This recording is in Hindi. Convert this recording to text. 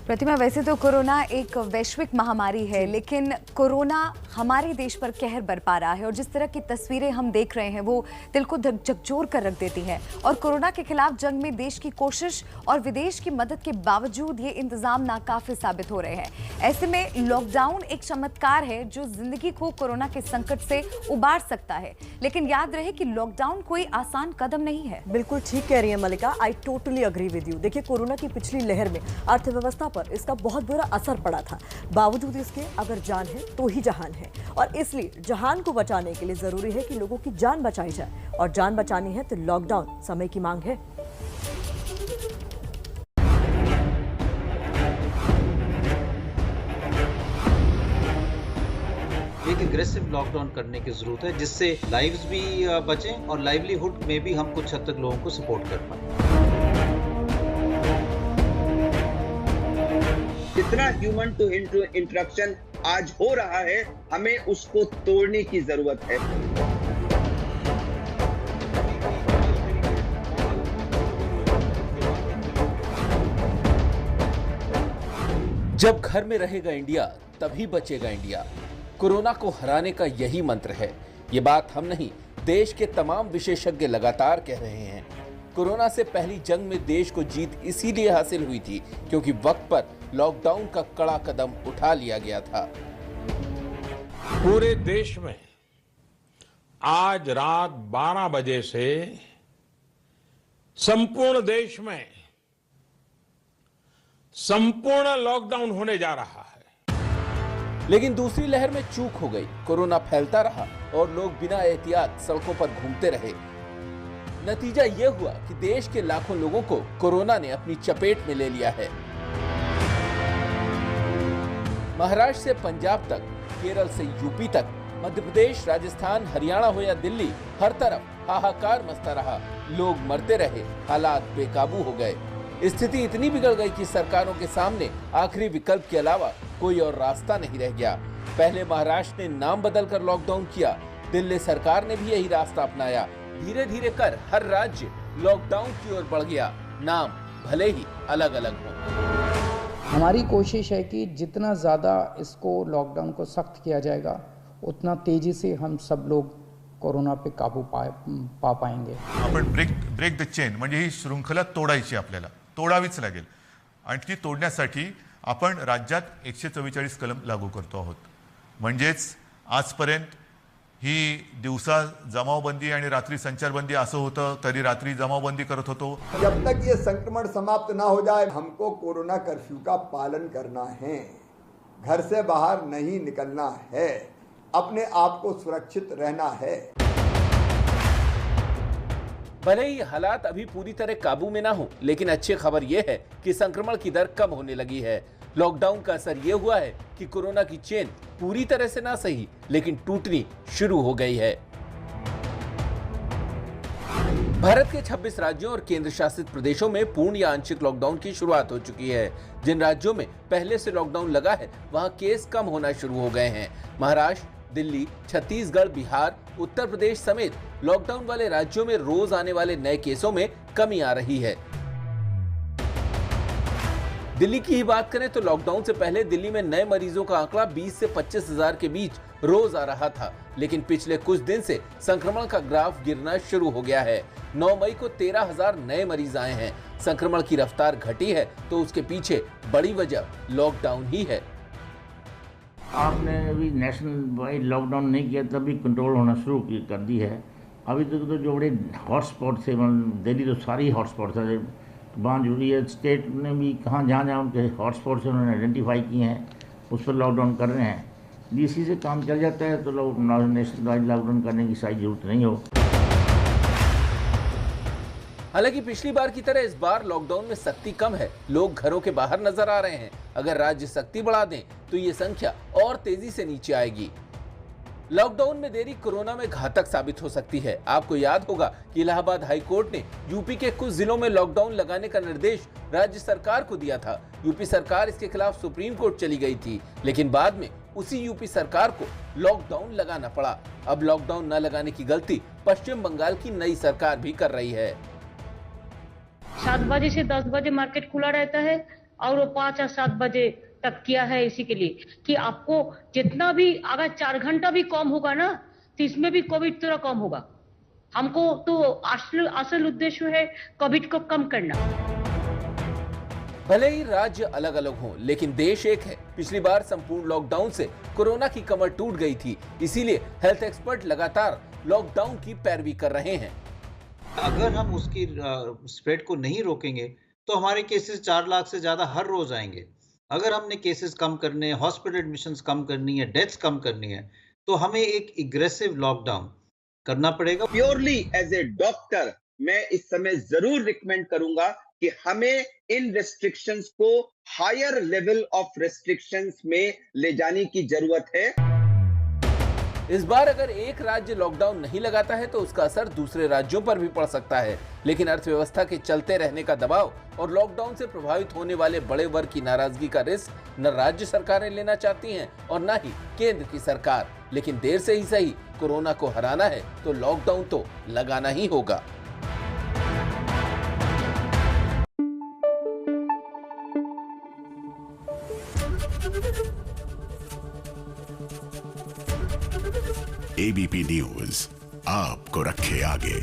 प्रतिमा, वैसे तो कोरोना एक वैश्विक महामारी है, लेकिन कोरोना हमारे देश पर कहर बरपा रहा है और जिस तरह की तस्वीरें हम देख रहे हैं वो दिल को झकझोर कर रख देती हैं। और कोरोना के खिलाफ जंग में देश की कोशिश और विदेश की मदद के बावजूद ये इंतजाम नाकाफी साबित हो रहे हैं। ऐसे में लॉकडाउन एक चमत्कार है जो जिंदगी को कोरोना के संकट से उबार सकता है, लेकिन याद रहे कि लॉकडाउन कोई आसान कदम नहीं है। बिल्कुल ठीक कह रही है Malika, I totally agree with you. देखिए, कोरोना की पिछली लहर में अर्थव्यवस्था पर इसका बहुत बुरा असर पड़ा था। बावजूद इसके अगर जान है तो ही जहान है, और इसलिए जहान को बचाने के लिए जरूरी है कि लोगों की जान बचाई जाए, और जान बचानी है तो लॉकडाउन समय की मांग है। एक एग्रेसिव लॉकडाउन करने की जरूरत है जिससे लाइव्स भी बचें और लाइवलीहुड में भी हम कुछ हद तक लोगों को सपोर्ट कर पाएं। जितना ह्यूमन टू इंटरेक्शन आज हो रहा है, हमें उसको तोड़ने की जरूरत है। जब घर में रहेगा इंडिया तभी बचेगा इंडिया। कोरोना को हराने का यही मंत्र है। ये बात हम नहीं, देश के तमाम विशेषज्ञ लगातार कह रहे हैं। कोरोना से पहली जंग में देश को जीत इसीलिए हासिल हुई थी क्योंकि वक्त पर लॉकडाउन का कड़ा कदम उठा लिया गया था। पूरे देश में आज रात 12 बजे से संपूर्ण देश में संपूर्ण लॉकडाउन होने जा रहा है। लेकिन दूसरी लहर में चूक हो गई। कोरोना फैलता रहा और लोग बिना एहतियात सड़कों पर घूमते रहे। नतीजा यह हुआ कि देश के लाखों लोगों को कोरोना ने अपनी चपेट में ले लिया है। महाराष्ट्र से पंजाब तक, केरल से यूपी तक, मध्य प्रदेश, राजस्थान, हरियाणा हो या दिल्ली, हर तरफ हाहाकार मचता रहा। लोग मरते रहे, हालात बेकाबू हो गए। स्थिति इतनी बिगड़ गई कि सरकारों के सामने आखिरी विकल्प के अलावा कोई और रास्ता नहीं रह गया। पहले महाराष्ट्र ने नाम बदलकर लॉकडाउन किया, दिल्ली सरकार ने भी यही रास्ता अपनाया। धीरे धीरे कर हर राज्य लॉकडाउन की ओर बढ़ गया, नाम भले ही अलग अलग हो। हमारी कोशिश है कि जितना ज़्यादा इसको लॉकडाउन को सख्त किया जाएगा उतना तेजी से हम सब लोग कोरोना पे काबू पा पाएंगे। आपण ब्रेक द चेन म्हणजे ही शृंखला तोडायची, आपल्याला तोडावीच लागेल, आणि ती तोडण्यासाठी आपण राज्यात 144 कलम लागू करतो आहोत। म्हणजेच आजपर्यंत ही दिवसा जमावबंदी आणि रात्री संचारबंदी असं होतं, कधी रात्री जमावबंदी करत होतो। जब तक ये संक्रमण समाप्त ना हो जाए हमको कोरोना कर्फ्यू का पालन करना है, घर से बाहर नहीं निकलना है, अपने आप को सुरक्षित रहना है। भले ही हालात अभी पूरी तरह काबू में ना हो, लेकिन अच्छी खबर यह है कि संक्रमण की दर कम होने लगी है। लॉकडाउन का असर यह हुआ है कि कोरोना की चेन पूरी तरह से ना सही, लेकिन टूटनी शुरू हो गई है। भारत के 26 राज्यों और केंद्र शासित प्रदेशों में पूर्ण या आंशिक लॉकडाउन की शुरुआत हो चुकी है। जिन राज्यों में पहले से लॉकडाउन लगा है वहां केस कम होना शुरू हो गए हैं। महाराष्ट्र, दिल्ली, छत्तीसगढ़, बिहार, उत्तर प्रदेश समेत लॉकडाउन वाले राज्यों में रोज आने वाले नए केसों में कमी आ रही है। दिल्ली की ही बात करें तो लॉकडाउन से पहले दिल्ली में नए मरीजों का आंकड़ा 20 से 25 हजार के बीच रोज आ रहा था, लेकिन पिछले कुछ दिन से संक्रमण का ग्राफ गिरना शुरू हो गया है। 9 मई को 13,000 नए मरीज आए हैं। संक्रमण की रफ्तार घटी है तो उसके पीछे बड़ी वजह लॉकडाउन ही है। आपने अभी नेशनल वाइड लॉकडाउन नहीं किया तब भी कंट्रोल होना शुरू कर दी है। अभी तक तो जो बड़े हॉटस्पॉट थे, दिल्ली तो सारी हॉटस्पॉट थे, वहाँ जरूरी है स्टेट ने भी कहाँ जहाँ उनके हॉटस्पॉट से उन्होंने आइडेंटिफाई किए हैं उस पर लॉकडाउन कर रहे हैं। डीसी से काम चल जाता है तो लोग नेशनल वाइड लॉकडाउन करने की सारी जरूरत नहीं हो। हालांकि पिछली बार की तरह इस बार लॉकडाउन में सख्ती कम है। लोग घरों के बाहर नजर आ रहे हैं। अगर राज्य सख्ती बढ़ा दें तो ये संख्या और तेजी से नीचे आएगी। लॉकडाउन में देरी कोरोना में घातक साबित हो सकती है। आपको याद होगा कि इलाहाबाद हाई कोर्ट ने यूपी के कुछ जिलों में लॉकडाउन लगाने का निर्देश राज्य सरकार को दिया था। यूपी सरकार इसके खिलाफ सुप्रीम कोर्ट चली गई थी, लेकिन बाद में उसी यूपी सरकार को लॉकडाउन लगाना पड़ा। अब लॉकडाउन न लगाने की गलती पश्चिम बंगाल की नई सरकार भी कर रही है। 7 बजे से 10 बजे मार्केट खुला रहता है, और वो 5 या 7 बजे तक किया है इसी के लिए कि आपको जितना भी अगर 4 घंटा भी कम होगा ना तो इसमें भी कोविड थोड़ा कम होगा। हमको तो असल उद्देश्य है कोविड को कम करना। भले ही राज्य अलग अलग हों, लेकिन देश एक है। पिछली बार संपूर्ण लॉकडाउन से कोरोना की कमर टूट गई थी, इसीलिए हेल्थ एक्सपर्ट लगातार लॉकडाउन की पैरवी कर रहे हैं। अगर हम उसकी स्प्रेड को नहीं रोकेंगे तो हमारे केसेस 4 लाख से ज्यादा हर रोज आएंगे। अगर हमने केसेस कम करने, हॉस्पिटल एडमिशंस कम करनी है, डेथ्स कम करनी है, तो हमें एक एग्रेसिव लॉकडाउन करना पड़ेगा। प्योरली एज ए डॉक्टर मैं इस समय जरूर रिकमेंड करूंगा कि हमें इन रेस्ट्रिक्शंस को हायर लेवल ऑफ रेस्ट्रिक्शंस में ले जाने की जरूरत है। इस बार अगर एक राज्य लॉकडाउन नहीं लगाता है तो उसका असर दूसरे राज्यों पर भी पड़ सकता है, लेकिन अर्थव्यवस्था के चलते रहने का दबाव और लॉकडाउन से प्रभावित होने वाले बड़े वर्ग की नाराजगी का रिस्क न राज्य सरकारें लेना चाहती हैं और न ही केंद्र की सरकार। लेकिन देर से ही सही, कोरोना को हराना है तो लॉकडाउन तो लगाना ही होगा। एबीपी न्यूज आपको रखे आगे।